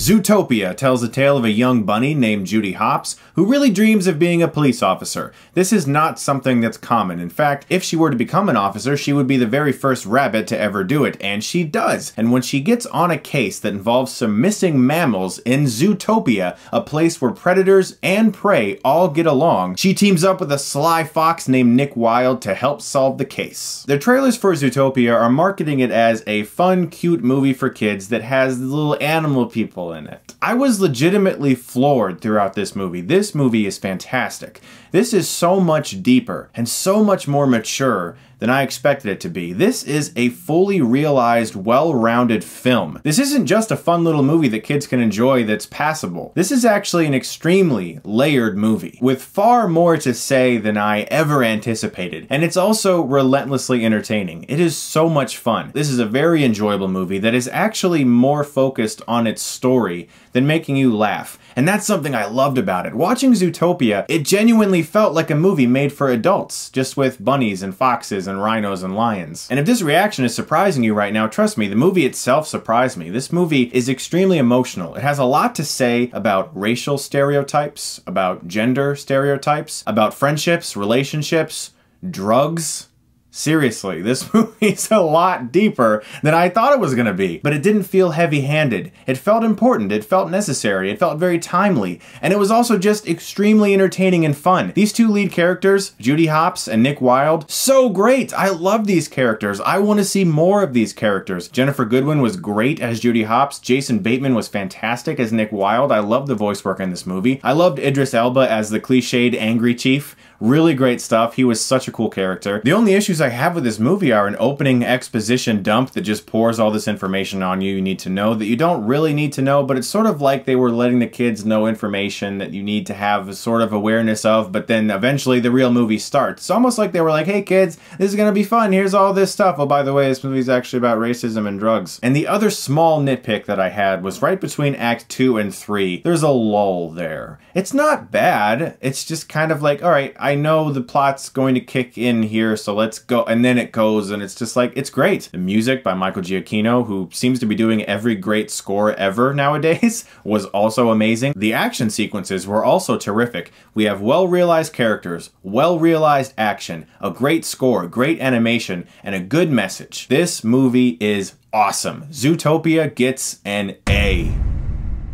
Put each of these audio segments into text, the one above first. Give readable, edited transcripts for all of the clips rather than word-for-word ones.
Zootopia tells the tale of a young bunny named Judy Hopps who really dreams of being a police officer. This is not something that's common. In fact, if she were to become an officer, she would be the very first rabbit to ever do it, and she does. And when she gets on a case that involves some missing mammals in Zootopia, a place where predators and prey all get along, she teams up with a sly fox named Nick Wilde to help solve the case. The trailers for Zootopia are marketing it as a fun, cute movie for kids that has little animal people in it. I was legitimately floored throughout this movie. This movie is fantastic. This is so much deeper and so much more mature than I expected it to be. This is a fully realized, well-rounded film. This isn't just a fun little movie that kids can enjoy that's passable. This is actually an extremely layered movie with far more to say than I ever anticipated. And it's also relentlessly entertaining. It is so much fun. This is a very enjoyable movie that is actually more focused on its story than making you laugh. And that's something I loved about it. Watching Zootopia, it genuinely felt like a movie made for adults, just with bunnies and foxes and rhinos and lions. And if this reaction is surprising you right now, trust me, the movie itself surprised me. This movie is extremely emotional. It has a lot to say about racial stereotypes, about gender stereotypes, about friendships, relationships, drugs. Seriously, this movie's a lot deeper than I thought it was gonna be. But it didn't feel heavy-handed. It felt important, it felt necessary, it felt very timely, and it was also just extremely entertaining and fun. These two lead characters, Judy Hopps and Nick Wilde, so great! I love these characters. I want to see more of these characters. Ginnifer Goodwin was great as Judy Hopps. Jason Bateman was fantastic as Nick Wilde. I loved the voice work in this movie. I loved Idris Elba as the cliched angry chief. Really great stuff. He was such a cool character. The only issues I have with this movie are an opening exposition dump that just pours all this information on you need to know that you don't really need to know, but it's sort of like they were letting the kids know information that you need to have a sort of awareness of, but then eventually the real movie starts. It's almost like they were like, hey kids, this is gonna be fun. Here's all this stuff. Oh, by the way, this movie's actually about racism and drugs. And the other small nitpick that I had was right between Act 2 and 3. There's a lull there. It's not bad. It's just kind of like, all right, I know the plot's going to kick in here, so let's go. And then it goes, and it's just like, it's great. The music by Michael Giacchino, who seems to be doing every great score ever nowadays, was also amazing. The action sequences were also terrific. We have well-realized characters, well-realized action, a great score, great animation, and a good message. This movie is awesome. Zootopia gets an A.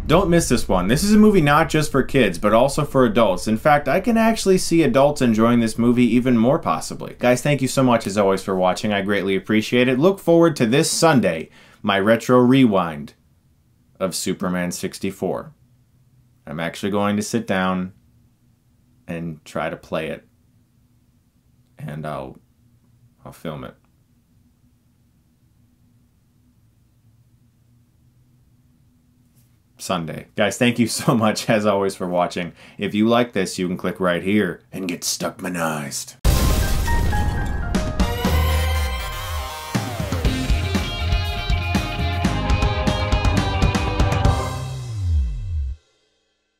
Don't miss this one. This is a movie not just for kids, but also for adults. In fact, I can actually see adults enjoying this movie even more possibly. Guys, thank you so much as always for watching. I greatly appreciate it. Look forward to this Sunday, my retro rewind of Superman 64. I'm actually going to sit down and try to play it. And I'll film it. Sunday. Guys, thank you so much as always for watching. If you like this, you can click right here and get Stuckmanized.